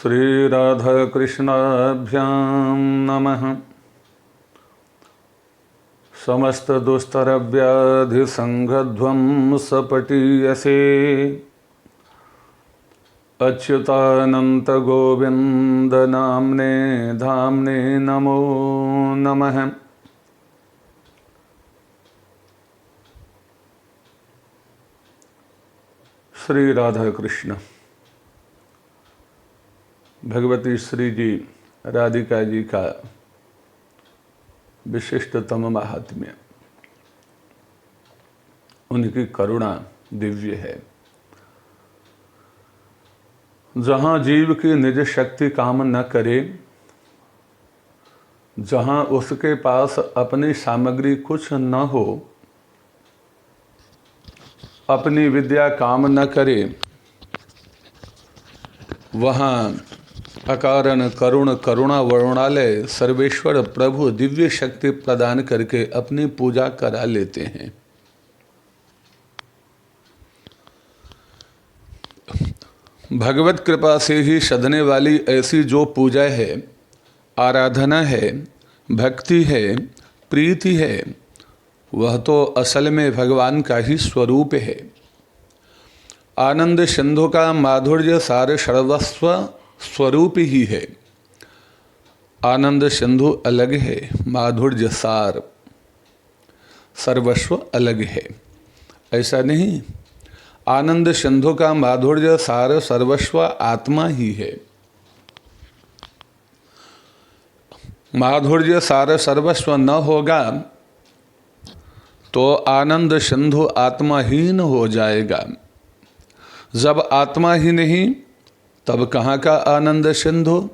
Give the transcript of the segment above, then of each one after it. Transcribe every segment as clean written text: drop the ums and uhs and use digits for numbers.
श्री राधा कृष्णाभ्यां नमः। समस्त दुस्तरव्याधि संघध्वं सपटीयसे अच्युतानंत गोविंद नाम्ने धाम्ने नमो नमः। श्री राधा कृष्ण। भगवती श्री जी राधिका जी का विशिष्टतम महात्म्य, उनकी करुणा दिव्य है। जहाँ जीव की निज शक्ति काम न करे, जहाँ उसके पास अपनी सामग्री कुछ न हो, अपनी विद्या काम न करे, वहाँ अकारण करुण करुणा वरुणालय सर्वेश्वर प्रभु दिव्य शक्ति प्रदान करके अपनी पूजा करा लेते हैं। भगवत कृपा से ही सधने वाली ऐसी जो पूजा है, आराधना है, भक्ति है, प्रीति है, वह तो असल में भगवान का ही स्वरूप है। आनंद सिंधु का माधुर्य सार सर्वस्व स्वरूप ही है। आनंद सिंधु अलग है, माधुर्य सार सर्वस्व अलग है, ऐसा नहीं। आनंद सिंधु का माधुर्य सार सर्वस्व आत्मा ही है। माधुर्य सार सर्वस्व न होगा तो आनंद सिंधु आत्माहीन हो जाएगा। जब आत्मा ही नहीं, तब कहाँ का आनंद सिंधु।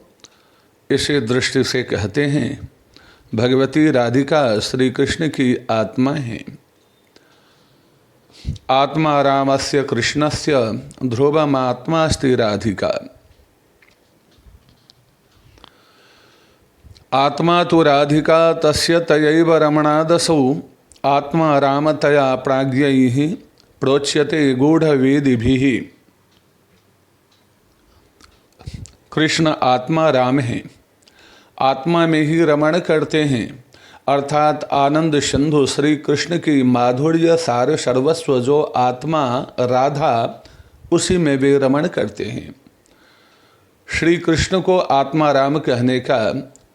इसी दृष्टि से कहते हैं भगवती राधिका श्री कृष्ण की आत्मा है। आत्मा रामस्य कृष्णस्य ध्रुवमात्मास्ति राधिका। आत्मा तो राधिका तस्य तयैव रमणादसौ आत्मा रामतया प्राज्ञैः प्रोच्यते गूढ़वेदिभिः। कृष्ण आत्मा राम है, आत्मा में ही रमण करते हैं, अर्थात आनंद सिंधु श्री कृष्ण की माधुर्य सार सर्वस्व जो आत्मा राधा, उसी में वे रमण करते हैं। श्री कृष्ण को आत्मा राम कहने का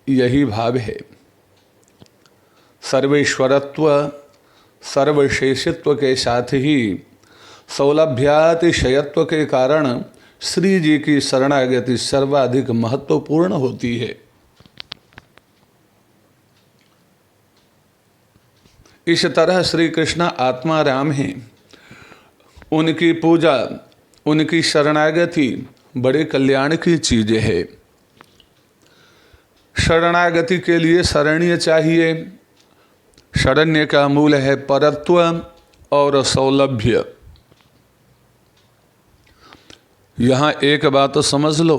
यही भाव है। सर्वेश्वरत्व सर्वशेषित्व के साथ ही सौलभ्यातिशयत्व के कारण श्री जी की शरणागति सर्वाधिक महत्वपूर्ण होती है। इस तरह श्री कृष्ण आत्मा राम हैं। उनकी पूजा, उनकी शरणागति बड़े कल्याण की चीज है। शरणागति के लिए शरण्य चाहिए। शरण्य का मूल है परत्व और सौलभ्य। यहाँ एक बात समझ लो,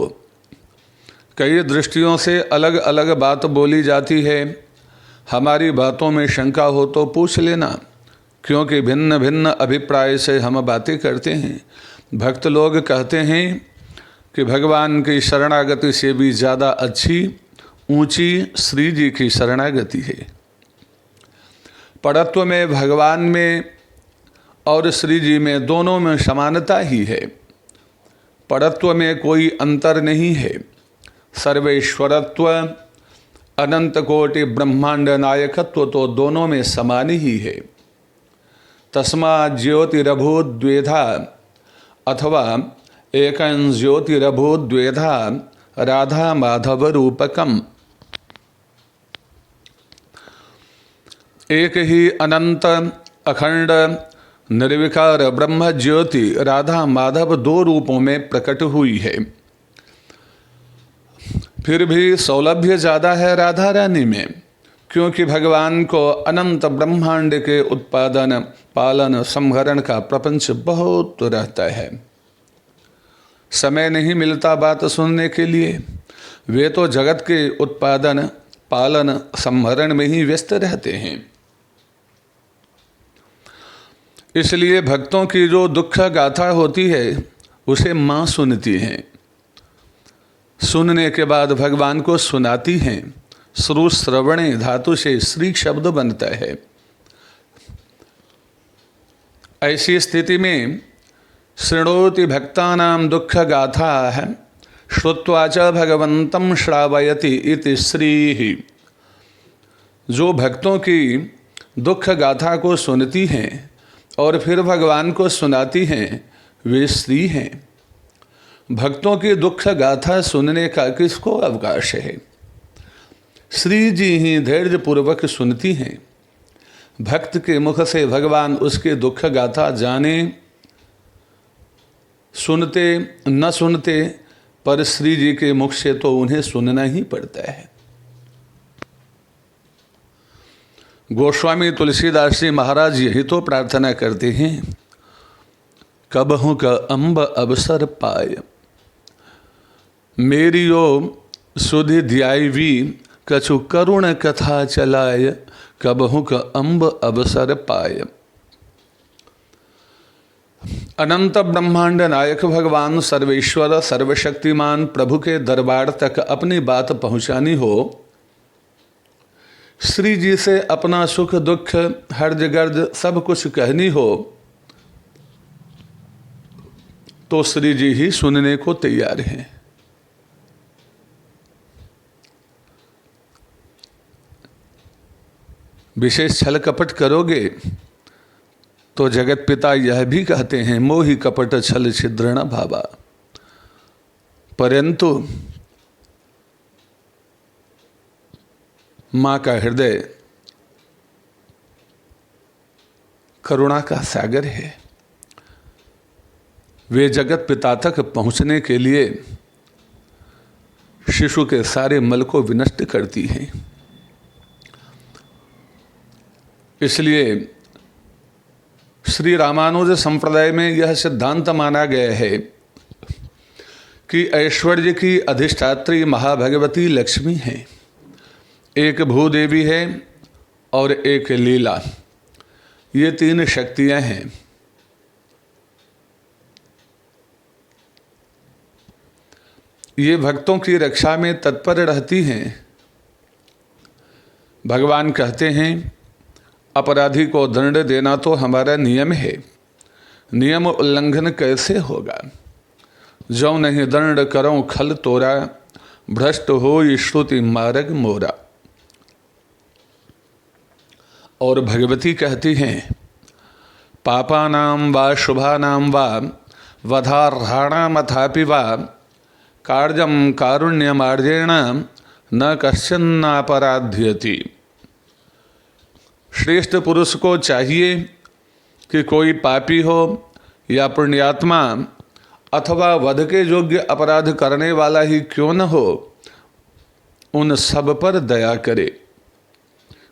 कई दृष्टियों से अलग अलग बात बोली जाती है। हमारी बातों में शंका हो तो पूछ लेना, क्योंकि भिन्न भिन्न अभिप्राय से हम बातें करते हैं। भक्त लोग कहते हैं कि भगवान की शरणागति से भी ज़्यादा अच्छी, ऊंची श्री जी की शरणागति है। परत्व में भगवान में और श्री जी में दोनों में समानता ही है। परत्व में कोई अंतर नहीं है। सर्वेश्वरत्व, अनंत कोटि ब्रह्मांड नायकत्व तो दोनों में समान ही है। तस्मात् ज्योतिरभूत द्वेधा अथवा एकं ज्योतिरभूत द्वेधा राधा माधव रूपकम। एक ही अनंत अखंड निर्विकार ब्रह्म ज्योति राधा माधव दो रूपों में प्रकट हुई है। फिर भी सौलभ्य ज़्यादा है राधा रानी में, क्योंकि भगवान को अनंत ब्रह्मांड के उत्पादन, पालन, संहरण का प्रपंच बहुत रहता है। समय नहीं मिलता बात सुनने के लिए। वे तो जगत के उत्पादन, पालन, संहरण में ही व्यस्त रहते हैं। इसलिए भक्तों की जो दुख गाथा होती है, उसे माँ सुनती हैं। सुनने के बाद भगवान को सुनाती हैं। श्रु श्रवणे धातु से श्री शब्द बनता है। ऐसी स्थिति में शृणोति भक्तानां दुख गाथा है श्रुत्वा च भगवंतं श्रावयति इति श्री। जो भक्तों की दुख गाथा को सुनती हैं और फिर भगवान को सुनाती हैं वे श्री हैं। भक्तों की दुख गाथा सुनने का किसको अवकाश है? श्री जी ही धैर्य पूर्वक सुनती हैं। भक्त के मुख से भगवान उसके दुख गाथा जाने, सुनते न सुनते, पर श्री जी के मुख से तो उन्हें सुनना ही पड़ता है। गोस्वामी तुलसीदास जी महाराज यही तो प्रार्थना करते हैं, कबहु का अम्ब अवसर पाय मेरी ओ सुधि ध्यायवी कछु करुण कथा चलाय कबहु का अम्ब अवसर पाय। अनंत ब्रह्मांड नायक भगवान सर्वेश्वर सर्वशक्तिमान प्रभु के दरबार तक अपनी बात पहुंचानी हो, श्री जी से अपना सुख दुख हर्ज गर्ज सब कुछ कहनी हो, तो श्री जी ही सुनने को तैयार हैं। विशेष छल कपट करोगे तो जगत पिता यह भी कहते हैं, मोहि कपट छल छिद्र न भावा। परंतु माँ का हृदय करुणा का सागर है। वे जगत पिता तक पहुँचने के लिए शिशु के सारे मल को विनष्ट करती हैं। इसलिए श्री रामानुज संप्रदाय में यह सिद्धांत माना गया है कि ऐश्वर्य की अधिष्ठात्री महाभगवती लक्ष्मी है। एक भूदेवी है और एक लीला, ये तीन शक्तियां हैं। ये भक्तों की रक्षा में तत्पर रहती हैं। भगवान कहते हैं, अपराधी को दंड देना तो हमारा नियम है, नियम उल्लंघन कैसे होगा? जो नहीं दंड करो खल तोरा, भ्रष्ट हो श्रुति मार्ग मोरा। और भगवती कहती हैं, पापानां वा शुभानां वा वधार्हाणामथापि वा कार्यं कारुण्यमार्जेण न कश्चिन्नापराध्यति। श्रेष्ठ पुरुष को चाहिए कि कोई पापी हो या पुण्यात्मा अथवा वध के योग्य अपराध करने वाला ही क्यों न हो, उन सब पर दया करे,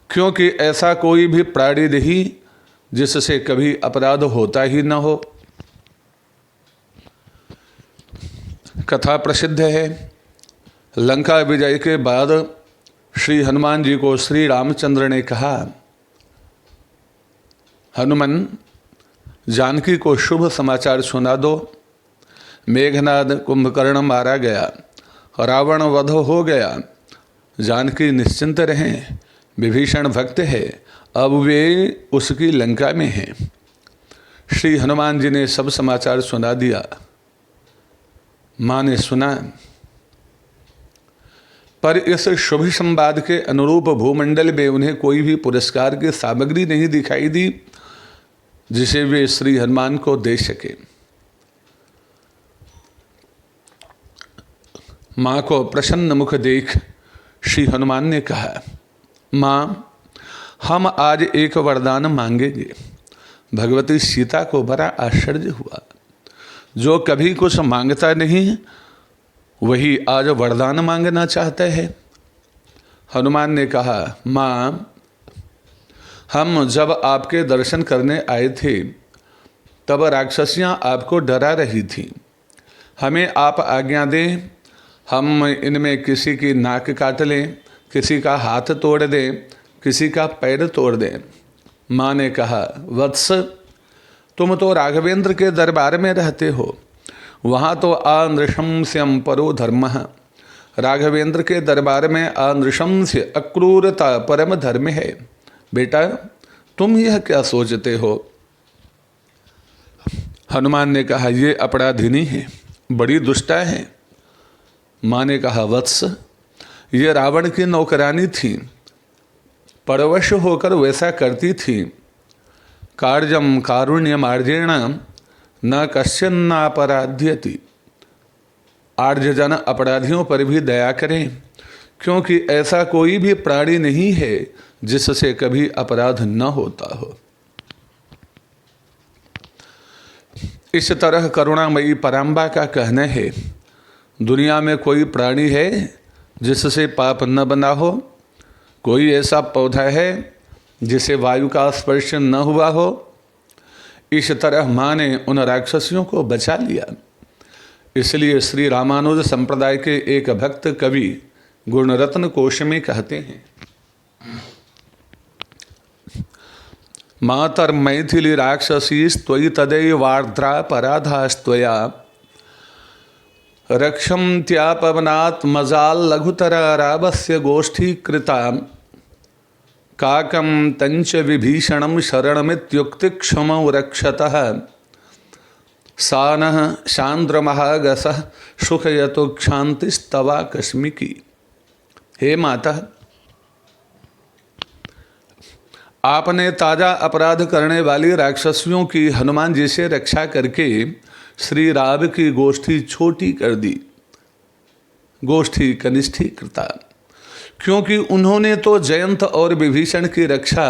क्योंकि ऐसा कोई भी प्राणी नहीं जिससे कभी अपराध होता ही न हो। कथा प्रसिद्ध है, लंका विजय के बाद श्री हनुमान जी को श्री रामचंद्र ने कहा, हनुमान, जानकी को शुभ समाचार सुना दो। मेघनाद कुंभकर्ण मारा गया, रावण वध हो गया, जानकी निश्चिंत रहें, विभीषण भक्त है, अब वे उसकी लंका में हैं। श्री हनुमान जी ने सब समाचार सुना दिया। माँ ने सुना, पर इस शुभ संवाद के अनुरूप भूमंडल में उन्हें कोई भी पुरस्कार की सामग्री नहीं दिखाई दी जिसे वे श्री हनुमान को दे सके। माँ को प्रसन्न मुख देख श्री हनुमान ने कहा, माँ, हम आज एक वरदान मांगेंगे। भगवती सीता को बड़ा आश्चर्य हुआ, जो कभी कुछ मांगता नहीं वही आज वरदान मांगना चाहता है। हनुमान ने कहा, माँ, हम जब आपके दर्शन करने आए थे तब राक्षसियाँ आपको डरा रही थीं। हमें आप आज्ञा दें, हम इनमें किसी की नाक काट लें, किसी का हाथ तोड़ दें, किसी का पैर तोड़ दें। माँ ने कहा, वत्स, तुम तो राघवेंद्र के दरबार में रहते हो, वहाँ तो आ नृशंस्यम परो धर्मः, राघवेंद्र के दरबार में अनृशंस अक्रूरता परम धर्म है। बेटा तुम यह क्या सोचते हो? हनुमान ने कहा ये अपराधिनी है, बड़ी दुष्टा है। माँ ने कहा वत्स, ये रावण की नौकरानी थी, परवश होकर वैसा करती थी। कार्जम कारुण्य मार्जेण न कश्चन अपराध्यति। आर्यजन अपराधियों पर भी दया करें, क्योंकि ऐसा कोई भी प्राणी नहीं है जिससे कभी अपराध न होता हो। इस तरह करुणामयी पराम्बा का कहना है, दुनिया में कोई प्राणी है जिससे पाप न बना हो? कोई ऐसा पौधा है जिसे वायु का स्पर्श न हुआ हो? इस तरह माँ ने उन राक्षसियों को बचा लिया। इसलिए श्री रामानुज संप्रदाय के एक भक्त कवि गुणरत्न कोश में कहते हैं, मातर मैथिली राक्षसी त्वयि तदैवार्द्रा पराधास्त्वया रक्षन्त्यापवनात् मजाल लघुतरारावस्य गोष्ठी कृता काकं तंच विभीषणं शरणमित्युक्ति क्षमौ रक्षतः सानः शान्द्रमहागसः सुखयतो क्षान्तिस्तवा कस्मिकी। हे माता, आपने ताजा अपराध करने वाली राक्षसियों की हनुमान जी से रक्षा करके श्री राम की गोष्ठी छोटी कर दी, गोष्ठी कनिष्ठी कृता। क्योंकि उन्होंने तो जयंत और विभीषण की रक्षा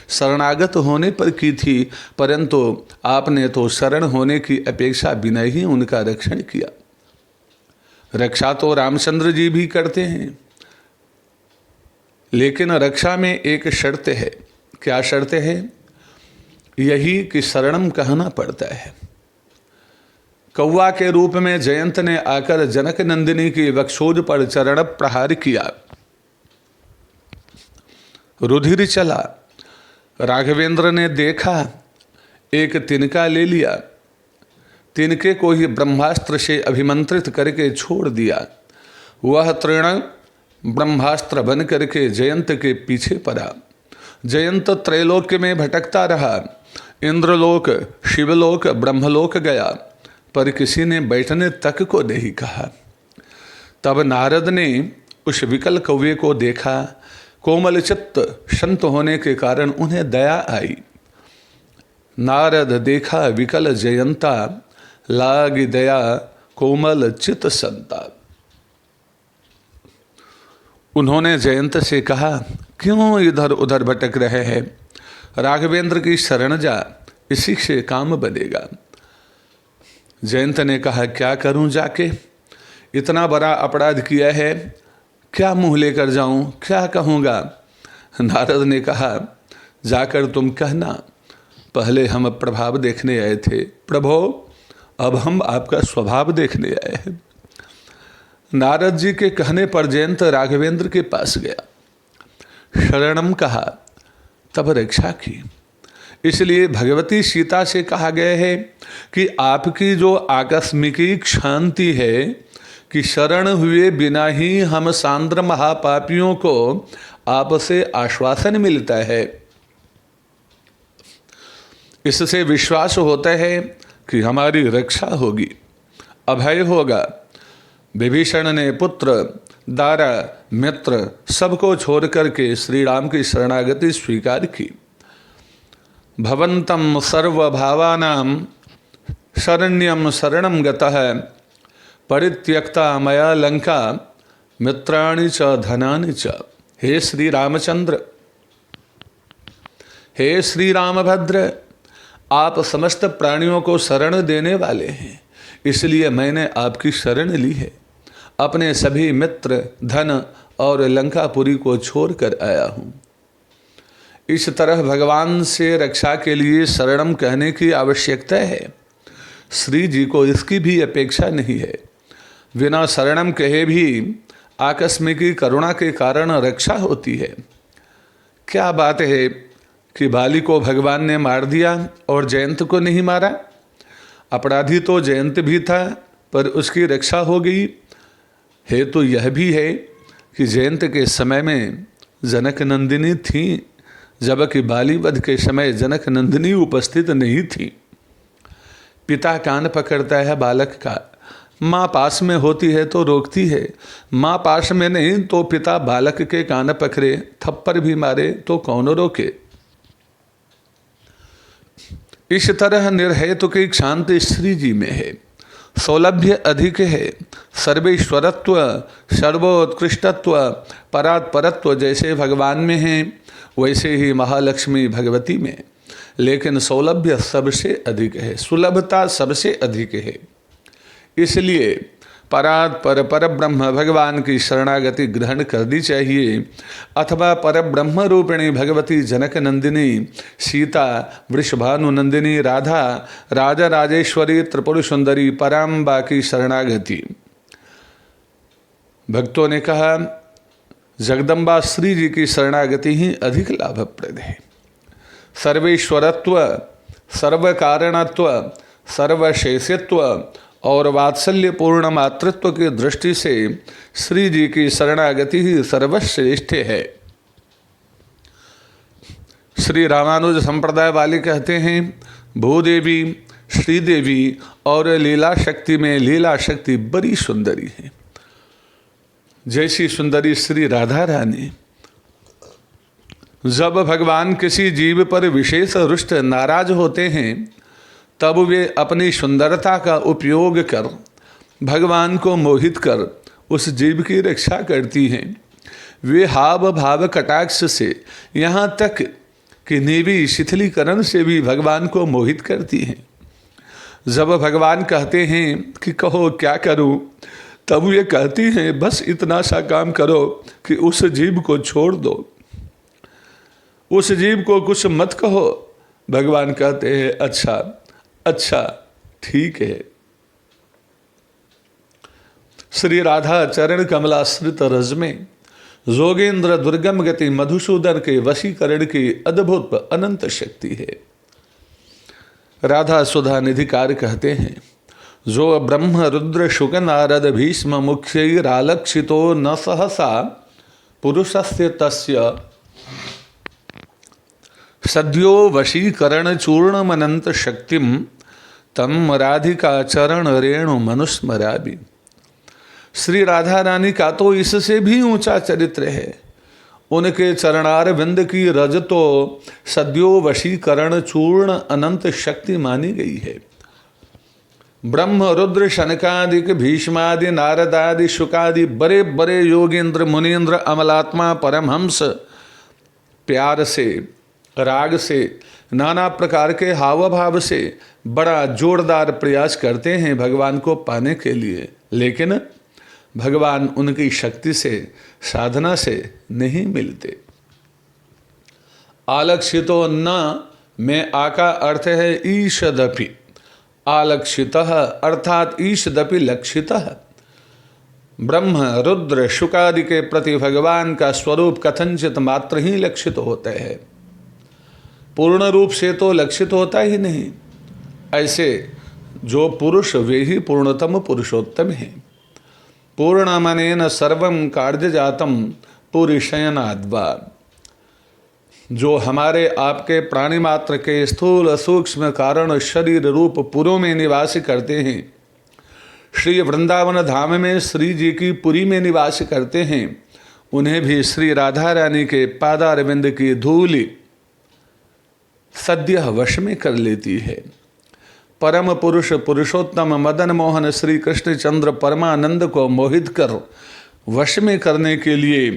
शरणागत होने पर की थी, परंतु आपने तो शरण होने की अपेक्षा बिना ही उनका रक्षण किया। रक्षा तो रामचंद्र जी भी करते हैं, लेकिन रक्षा में एक शर्त है। क्या शर्त है? यही कि शरणम कहना पड़ता है। कौवा के रूप में जयंत ने आकर जनक नंदिनी की वक्षोज पर चरण प्रहार किया, रुधिर चला। राघवेंद्र ने देखा, एक तिनका ले लिया, तिनके को ही ब्रह्मास्त्र से अभिमंत्रित करके छोड़ दिया। वह तृण ब्रह्मास्त्र बन करके जयंत के पीछे पड़ा। जयंत त्रैलोक्य में भटकता रहा, इंद्रलोक, शिवलोक, ब्रह्मलोक गया, पर किसी ने बैठने तक को नहीं कहा। तब नारद ने उस विकल कौवे को देखा। कोमल चित्त संत होने के कारण उन्हें दया आई। नारद देखा विकल जयंता, लागी दया कोमल चित्त संता। उन्होंने जयंत से कहा, क्यों इधर उधर भटक रहे हैं? राघवेंद्र की शरण जा, इसी से काम बनेगा। जयंत ने कहा, क्या करूं जाके? इतना बड़ा अपराध किया है, क्या मुंह लेकर जाऊं, क्या कहूँगा? नारद ने कहा, जाकर तुम कहना, पहले हम प्रभाव देखने आए थे, प्रभो अब हम आपका स्वभाव देखने आए हैं। नारद जी के कहने पर जयंत राघवेंद्र के पास गया, शरणम कहा, तब रक्षा की। इसलिए भगवती सीता से कहा गया है कि आपकी जो आकस्मिकी क्षांति है कि शरण हुए बिना ही हम सांद्र महापापियों को आपसे आश्वासन मिलता है। इससे विश्वास होता है कि हमारी रक्षा होगी, अभय होगा। विभीषण ने पुत्र, दारा, मित्र सबको छोड़ करके श्री राम की शरणागति स्वीकार की। भवंतम सर्वभावानां शरण्यम शरणम गतः परित्यक्ता मया लंका मित्राणि च धनानि च। हे श्री रामचंद्र, हे श्री रामभद्र, आप समस्त प्राणियों को शरण देने वाले हैं, इसलिए मैंने आपकी शरण ली है। अपने सभी मित्र, धन और लंकापुरी को छोड़कर आया हूँ। इस तरह भगवान से रक्षा के लिए शरणम कहने की आवश्यकता है। श्री जी को इसकी भी अपेक्षा नहीं है। बिना शरणम कहे भी आकस्मिकी करुणा के कारण रक्षा होती है। क्या बात है कि बाली को भगवान ने मार दिया और जयंत को नहीं मारा? अपराधी तो जयंत भी था, पर उसकी रक्षा हो गई। हेतु यह भी है कि जयंत के समय में जनक नंदिनी थी, जबकि बालीवध के समय जनक नंदिनी उपस्थित नहीं थी। पिता कान पकड़ता है बालक का, माँ पास में होती है तो रोकती है, माँ पास में नहीं तो पिता बालक के कान पकड़े थप्पड़ भी मारे तो कौन रोके। इस तरह निर्हेतु की शांति श्री जी में है। सौलभ्य अधिक है, सर्वेश्वरत्व, सर्वोत्कृष्टत्व, परात्परत्व जैसे भगवान में है वैसे ही महालक्ष्मी भगवती में, लेकिन सौलभ्य सबसे अधिक है, सुलभता सबसे अधिक है। इसलिए परात्पर परब्रह्म भगवान की शरणागति ग्रहण करनी चाहिए, अथवा परब्रह्म रूपिणी भगवती जनक नंदिनी, सीता, वृषभानु नंदिनी, राधा, राजा राजेश्वरी, त्रिपुर सुंदरी, पराम्बा की शरणागति। भक्तों ने कहा जगदम्बा श्री जी की शरणागति ही अधिक लाभप्रद है। सर्वेश्वरत्व, सर्वकारणत्व, सर्वशेषत्व और वात्सल्यपूर्ण मातृत्व की दृष्टि से श्री जी की शरणागति ही सर्वश्रेष्ठ है। श्री रामानुज संप्रदाय वाले कहते हैं भूदेवी, श्रीदेवी और लीला शक्ति में लीला शक्ति बड़ी सुंदरी है। जैसी सुंदरी श्री राधा रानी। जब भगवान किसी जीव पर विशेष रुष्ट नाराज होते हैं तब वे अपनी सुंदरता का उपयोग कर भगवान को मोहित कर उस जीव की रक्षा करती हैं। वे हाव भाव कटाक्ष से यहाँ तक कि नीवी शिथिलीकरण से भी भगवान को मोहित करती हैं। जब भगवान कहते हैं कि कहो क्या करूं, तब वे कहती हैं बस इतना सा काम करो कि उस जीव को छोड़ दो, उस जीव को कुछ मत कहो। भगवान कहते हैं अच्छा अच्छा ठीक है। श्री राधा चरण कमलाश्रित रज में जोगेंद्र दुर्गम गति मधुसूदन के वशीकरण की अद्भुत अनंत शक्ति है। राधा सुधा निधिकार कहते हैं जो ब्रह्म रुद्र शुक नारद भीष्म मुख्यैरालक्षितो न सहसा पुरुषस्य तस्य सद्यो वशीकरण चूर्णमनंत शक्तिम तम राधिका चरण रेणु मनुस्मराबि। श्री राधा रानी का तो इससे भी ऊंचा चरित्र है। उनके चरणार विंद की रज तो सद्यो वशीकरण चूर्ण अनंत शक्ति मानी गई है। ब्रह्म रुद्र शनकादिक भीष्मादि नारदादि शुकादि बड़े बड़े योगेंद्र मुनीन्द्र अमलात्मा परमहंस प्यार से राग से नाना प्रकार के हाव भाव से बड़ा जोरदार प्रयास करते हैं भगवान को पाने के लिए, लेकिन भगवान उनकी शक्ति से साधना से नहीं मिलते। आलक्षितो न में आका अर्थ है ईशदपि, आलक्षितः अर्थात ईशदपि लक्षितः। ब्रह्म रुद्र शुकादि के प्रति भगवान का स्वरूप कथनचित मात्र ही लक्षित होता है, पूर्ण रूप से तो लक्षित होता ही नहीं। ऐसे जो पुरुष वे ही पूर्णतम पुरुषोत्तम हैं। पूर्णमनेन सर्वं कार्य जातम पुरुषयनाद्वा। जो हमारे आपके प्राणी मात्र के स्थूल सूक्ष्म कारण शरीर रूप पुरों में निवास करते हैं, श्री वृंदावन धाम में श्री जी की पुरी में निवास करते हैं, उन्हें भी श्री राधा रानी के पादारविंद की धूलि सद्य वश में कर लेती है। परम पुरुष पुरुषोत्तम मदन मोहन श्री कृष्ण चंद्र परमानंद को मोहित कर वश में करने के लिए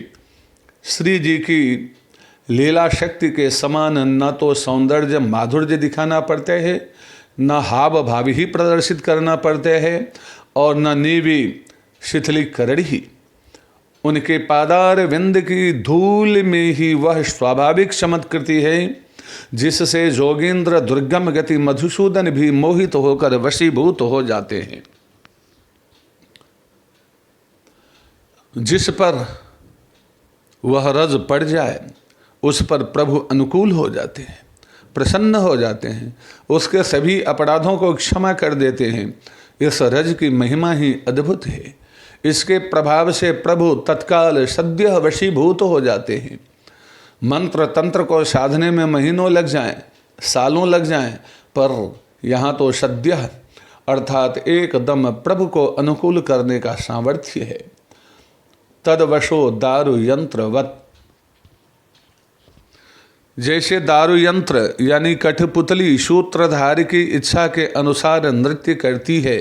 श्री जी की लीला शक्ति के समान न तो सौंदर्य माधुर्य दिखाना पड़ते हैं, न हाव भाव ही प्रदर्शित करना पड़ते हैं, और न नीवी शिथिलीकरण ही। उनके पादार विंद की धूल में ही वह स्वाभाविक चमत्कृति है जिससे जोगेंद्र दुर्गम गति मधुसूदन भी मोहित होकर वशीभूत हो जाते हैं। जिस पर वह रज पड़ जाए उस पर प्रभु अनुकूल हो जाते हैं, प्रसन्न हो जाते हैं, उसके सभी अपराधों को क्षमा कर देते हैं। इस रज की महिमा ही अद्भुत है। इसके प्रभाव से प्रभु तत्काल सद्य वशीभूत हो जाते हैं। मंत्र तंत्र को साधने में महीनों लग जाएं, सालों लग जाएं, पर यहाँ तो सद्य अर्थात एकदम प्रभु को अनुकूल करने का सामर्थ्य है। तदवशो दारु यंत्रवत, जैसे दारु यंत्र यानी कठपुतली सूत्रधार की इच्छा के अनुसार नृत्य करती है,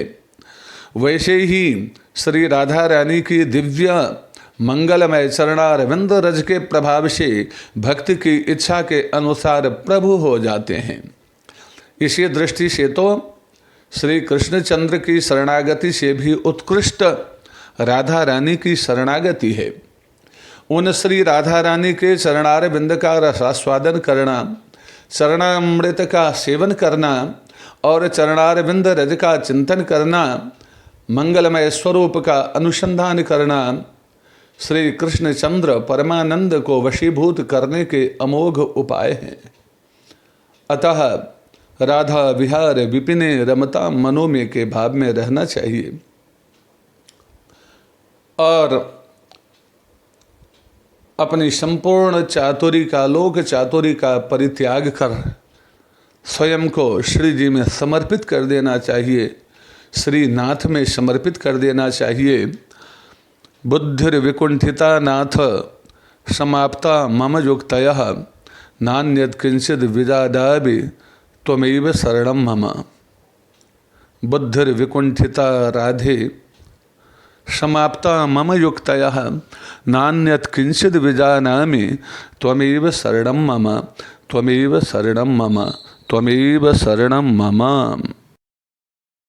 वैसे ही श्री राधा रानी की दिव्य मंगलमय चरणारविंद रज के प्रभाव से भक्त की इच्छा के अनुसार प्रभु हो जाते हैं। इसी दृष्टि से तो श्री कृष्णचंद्र की शरणागति से भी उत्कृष्ट राधा रानी की शरणागति है। उन श्री राधा रानी के चरणारविंद का रसास्वादन करना, चरणामृत का सेवन करना और चरणारविंद रज का चिंतन करना, मंगलमय स्वरूप का अनुसंधान करना श्री कृष्णचंद्र परमानंद को वशीभूत करने के अमोघ उपाय हैं। अतः राधा विहार विपिने रमता मनोमय के भाव में रहना चाहिए और अपनी संपूर्ण चातुरी का, लोक चातुरी का परित्याग कर स्वयं को श्री जी में समर्पित कर देना चाहिए, श्री नाथ में समर्पित कर देना चाहिए। बुद्धिर विकुंठिता नाथ समाप्ता मम युक्तयः नान्यत् किंचिद विदादाबि त्वमेव शरणं मम। बुद्धिर विकुंठिता राधे समाप्ता मम युक्तयः नान्यत् किंचिद विजानामि त्वमेव शरणं मम, त्वमेव शरणं मम, त्वमेव शरणं मम।